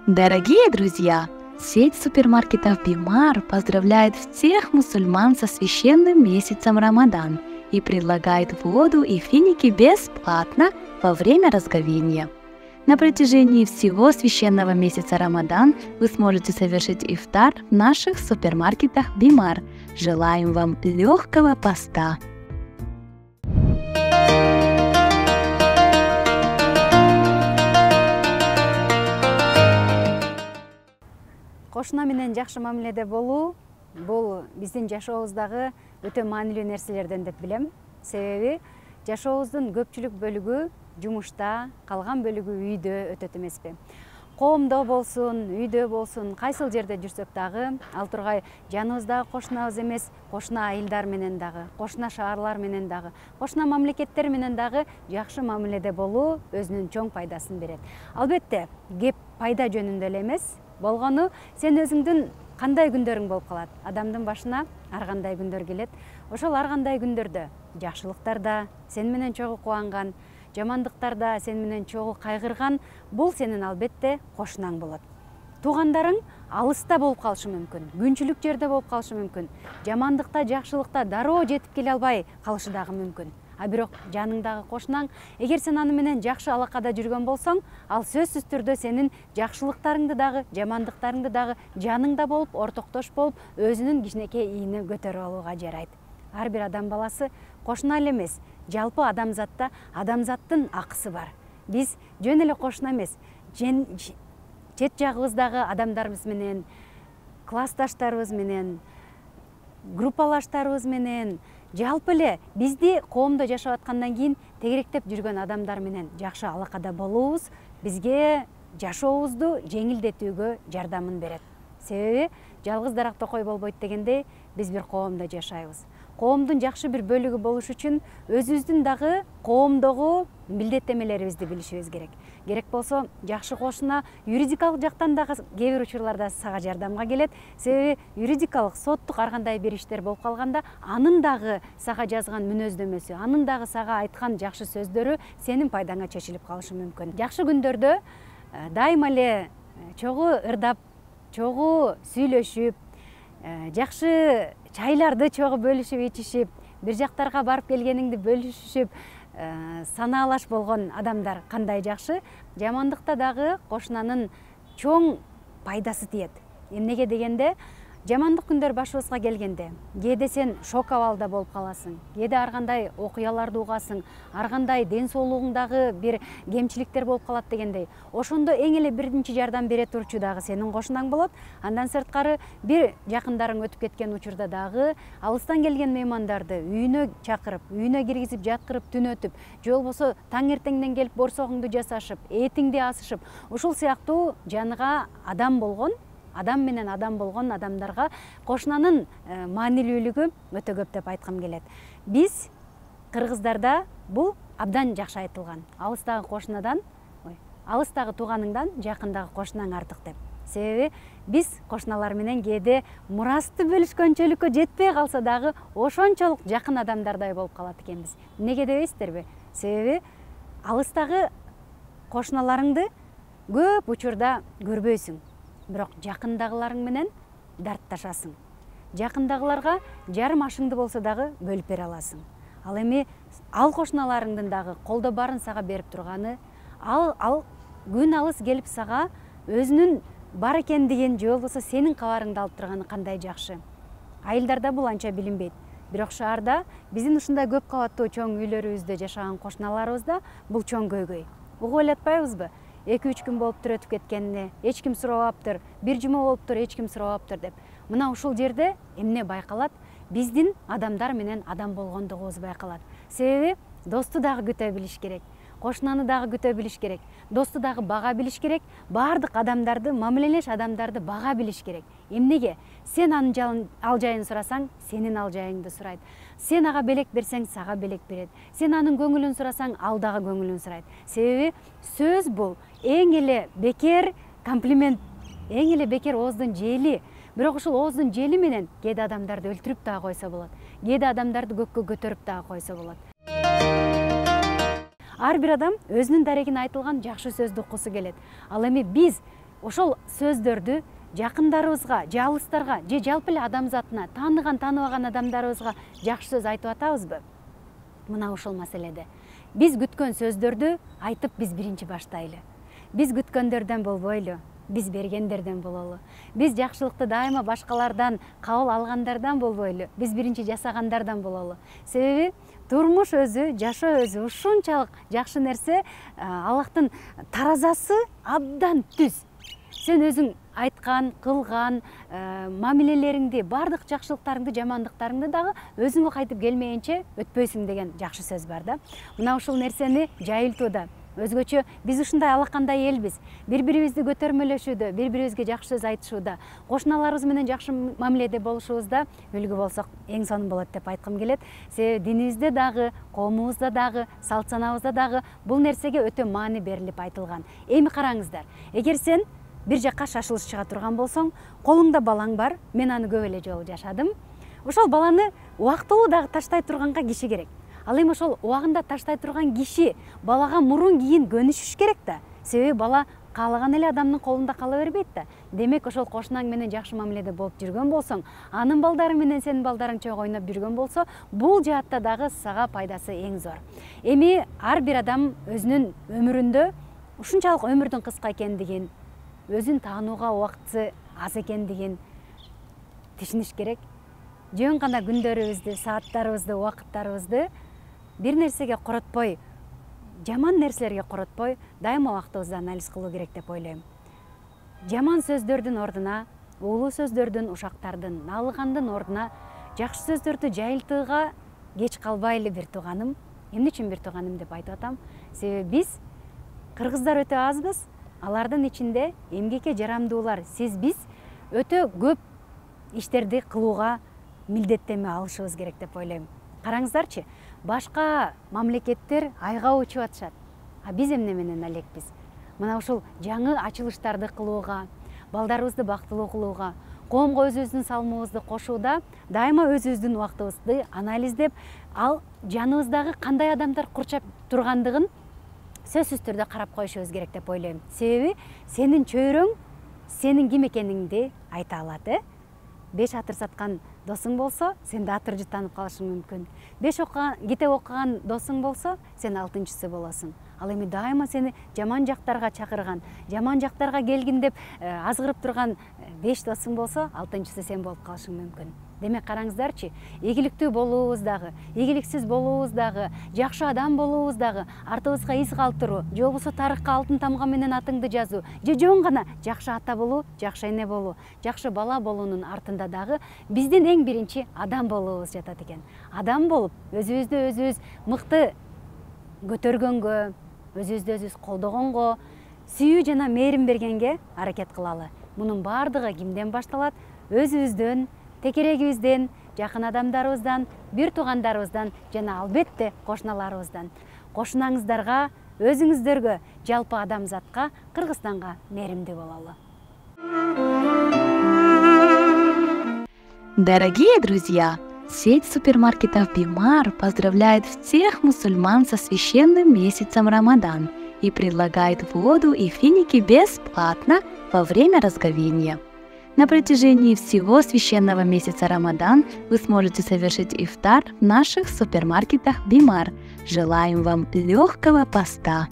Дорогие друзья, сеть супермаркетов Бимар поздравляет всех мусульман со священным месяцем Рамадан и предлагает воду и финики бесплатно во время разговения. На протяжении всего священного месяца Рамадан вы сможете совершить ифтар в наших супермаркетах Бимар. Желаем вам легкого поста! Кошуна менен жакшы мамиледе болуу бул биздин жашообуздагы өтө маанилүү нерселерден деп билем. Себеби жашообуздун көпчүлүк бөлүгү жумушта, калган бөлүгү үйдө өтөт эмеспи. Коомдо болсун, үйдө болсун, кайсыл жерде жүрсөк дагы, ал тургай жаныбыздагы кошунабыз эмес, кошуна айылдар менен дагы, кошуна шаарлар менен дагы, кошуна мамлекеттер менен дагы жакшы мамиледе болуу өзүнүн чоң пайдасын берет. Албетте, кеп пайда жөнүндө эле эмес, болгону сен өзүңдүн кандай күндөрүң болуп калат. Адамдын башына ар кандай күндөр келет. Ошол ар кандай күндөрдө жакшылыктарда сен менен чогуу кубанган, жамандыктарда сен менен чогуу кайгырган бул сенин албетте кошунаң болот. Туугандарың алыста болуп калышы мүмкүн, күнчүлүк жерде болуп калышы мүмкүн, жамандыкта, жакшылыкта дароо жетип келе албай калышы дагы мүмкүн. А бирок жаныңдагы кошунаң, эгер сен аны менен жакшы алакада жүргөн болсоң, ал сөзсүз түрдө сенин жакшылыктарыңды дагы, жамандыктарыңды дагы жаныңда болуп, ортоктош болуп, өзүнүн кичинекей ийини көтөрүп алууга жарайт. Ар бир адам баласы кошуна эле эмес, жалпы адамзатта адамзаттын акысы бар. Биз жөн эле кошуна эмес, чет жагыбыздагы адамдарыбыз менен, классташтарыбыз менен, группалаштарыбыз менен, жалпы эле бизди коомдо жашап аткандан кийин тегеректеп жүргөн адамдар менен жакшы алакада болуубуз бизге жашообузду жеңилдетүүгө жардамын берет. Себеби жалгыз дарак токой болбойт дегендей, биз бир коомдо жашайбыз. Коомдун жакшы бир бөлүгү болуш үчүн өзүбүздүн дагы коомдогу милдеттемелерибизди билишибиз керек. Керек болсо жакшы кошуна юридикалык жактан дагы кээ бир учурларда сага жардамга келет. Себеби юридикалык, соттук ар кандай бир иштер болуп калганда, анын дагы сага жазган мүнөздөмөсү, анын дагы сага айткан жакшы сөздөрү сенин пайдаңа чечилип калышы мүмкүн. Жакшы күндөрдө дайыма эле чогуу ырдап, чогуу сүйлөшүп, жакшы чайларды чогуу бөлүшүп ичишип, бир жактарга барып келгениңди бөлүшүшүп, санаалаш болгон адамдар кандай жакшы. Жамандыкта дагы кошунанын чоң пайдасы тиет. Эмнеге дегенде, жамандык күндөр башыбызга келгенде, кээде сен шок абалда болуп каласың, кээде ар кандай окуяларды угасың, ар кандай ден соолугуңдагы бир кемчиликтер болуп калат дегендей. Ошондо эң эле биринчи жардам бере турчу дагы сенин кошунаң болот. Андан сырткары бир жакындарың өтүп кеткен учурда дагы алыстан келген меймандарды үйүнө чакырып, үйүнө киргизип жаткырып түнөтүп, же болбосо таң эртеңден келип борсогуңду жасашып, этиңди асышып, ушул сыяктуу жаныга адам болгон, адам менен адам болгон адамдарга кошунанын маанилүүлүгү өтө көп деп айткым келет. Биз кыргыздарда бул абдан жакшы айтылган. Алыстагы кошунадан, алыстагы тууганыңдан жакындагы кошунаң артык деп. Себеби биз кошуналар менен кээде мурасты бөлүшкөнчөлүккө жетпей калса дагы ошончолук жакын адамдардай болуп калат экенбиз. Эмнеге дебейсиздерби? Себеби алыстагы кошуналарыңды көп учурда көрбөйсүң. Бирок жакындагыларың менен дартташасың. Жакындагыларга жарым ашыңды болсо дагы бөлүп бере аласың. Ал эми ал кошуналарыңдын дагы колдо барын сага берип турганы, ал күн алыс келип сага өзүнүн бар экендигин же болбосо сенин кабарыңды алып турганы кандай жакшы. Айылдарда бул анча билинбейт. Бирок шаарда биздин ушундай көп кабаттуу чоң үйлөрүбүздө жашаган кошуналарыбызда бул чоң көйгөй. Угуп эле 2-3 күн болуптур өтүп кеткенине, эч ким сурабаптыр, бир жума болуптур, эч ким сурабаптыр деп. Мына ушул жерде эмне байкалат? Биздин адамдар менен адам болгондугубуз байкалат. Себеби досту дагы күтө билиш керек, кошунаны дагы күтө билиш керек, досту дагы бага билиш керек, баардык адамдарды, мамилелеш адамдарды бага билиш керек. Эмнеге? Сен анын ал жайын сурасаң, сенин ал жайыңды сурайт. Сен ага белек берсең, сага белек берет. Сен анын көңүлүн сурасаң, ал дагы көңүлүн сурайт. Себеби сөз бул эң эле бекер комплимент, эң эле бекер ооздун жели. Бирок ушул ооздун жели менен кээде адамдарды өлтүрүп дагы койсо болот. Кээде адамдарды көккө көтөрүп дагы койсо болот. Ар бир адам өзүнүн дарегине айтылган жакшы сөздү уккусу келет. Ал эми биз ошол сөздөрдү жакындарыбызга, же алыстарга, же жалпы эле адамзатына, тааныган, тааныбаган адамдарыбызга жакшы сөз айтып атабызбы? Мына ушул маселеде биз күткөн сөздөрдү айтып биз биринчи баштайлы. Биз күткөндөрдөн болбойлу, биз бергендерден бололу. Биз жакшылыкты дайыма башкалардан кабыл алгандардан болбойлу, биз биринчи жасагандардан бололу. Себеби турмуш өзү, жашоо өзү ушунчалык жакшы нерсе, Аллахтын таразасы абдан түз. Сен өзүң айткан, кылган мамилелериңди, бардык жакшылыктарыңды, жамандыктарыңды дагы өзүңө кайтып келмейинче өтпөйсүң деген жакшы сөз бар да. Мына ушул нерсени жайылтууда өзгөчө биз ушундай алакандай элбиз. Бири-бирибизди көтөрмөлөшүүдө, бири-бирибизге жакшы сөз айтышууда, кошуналарыбыз менен жакшы мамиледе болушубузда үлгү болсок эң сонун болот деп айткым келет. Себеби динибизде дагы, коомубузда дагы, салт санабызда дагы бул нерсеге өтө маани берилип айтылган. Эми караңыздар, эгер сен бир жакка шашылыш чыга турган болсоң, колуңда балаң бар, мен аны көп эле жолу жашадым. Ошол баланы убактылуу дагы таштай турганга киши керек. Ал эми ошол убагында таштай турган киши балага мурун кийин көнүшүш керек да. Себеби бала каалаган эле адамдын колунда кала бербейт да. Демек ошол кошунаң менен жакшы мамиледе болуп жүргөн болсоң, анын балдары менен сенин балдарың чогуу ойноп жүргөн болсо, бул жаатта дагы сага пайдасы эң зор. Эми ар бир адам өзүнүн өмүрүндө ушунчалык өмүрдүн кыска экендигин, өзүн таанууга убакыты аз экендигин түшүнүш керек. Жөн гана күндөрүбүздү, сааттарыбызды, убакыттарыбызды бир нерсеге коротпой, жаман нерселерге коротпой, дайыма убактыбызды анализ кылуу керек деп ойлойм. Жаман сөздөрдүн ордуна, уулуу сөздөрдүн, ушактардын, налыгандын ордуна жакшы сөздөрдү жайылтууга кеч калбайлы бир тууганым. Эмне үчүн бир тууганым деп айтып атам? Себеби биз кыргыздар өтө азбыз. Алардын ичинде эмгекке жарамдуулар, биз өтө көп иштерди кылууга милдеттенме алышыбыз керек деп ойлойм. Караңыздарчы, башка мамлекеттер айга учуп атышат. А биз эмне менен элекпиз? Мына ушул жаңы ачылыштарды кылууга, балдарыбызды бактылуу кылууга, коомго өзүбүздүн салымыбызды кошууда дайыма өзүбүздүн убактыбызды анализдеп, ал жаныбыздагы кандай адамдар курчап тургандыгын сөзсүз түрдө карап коюшубуз керек деп ойлойм. Себеби сенин чөйрөң сенин ким экениңди айта алат. 5 атыр саткан досуң болсо, сен да атыр жутанып калышың мүмкүн. 5 китеп окуган досуң болсо, сен 6-чысы болосуң. Ал эми дайыма сени жаман жактарга чакырган, жаман жактарга келгин деп азгырып турган 5 досуң болсо, 6-чысы сен болуп калышың мүмкүн. Демек караңыздарчы, ийгиликтүү болуубуз дагы, ийгиликсиз болуубуз дагы, жакшы адам болуубуз дагы, артыбызга из калтыруу, же болбосо тарыхка алтын тамга менен атыңды жазуу, же жөн гана жакшы ата болуу, жакшы эне болуу, жакшы бала болуунун артында дагы биздин эң биринчи адам болуубуз жатат экен. Адам болуп, өзүбүздү өзүбүз мыкты көтөргөнгө, өзүбүздү өзүбүз колдогонго, сүйүү жана мээрим бергенге аракет кылалы. Мунун баардыгы кимден башталат? Өзүбүздөн, текерегибизден, жакын адамдарыбыздан, бир туугандарыбыздан жана албетте кошуналарыбыздан. Кошунаңыздарга, өзүңүздөргө, жалпы адамзатка, Кыргызстанга мээримдүү бололу. Дорогие друзья, сеть супермаркетов Бимар поздравляет всех мусульман со священным месяцем Рамадан и предлагает воду и финики бесплатно во время разговения. На протяжении всего священного месяца Рамадан вы сможете совершить ифтар в наших супермаркетах Бимар. Желаем вам легкого поста!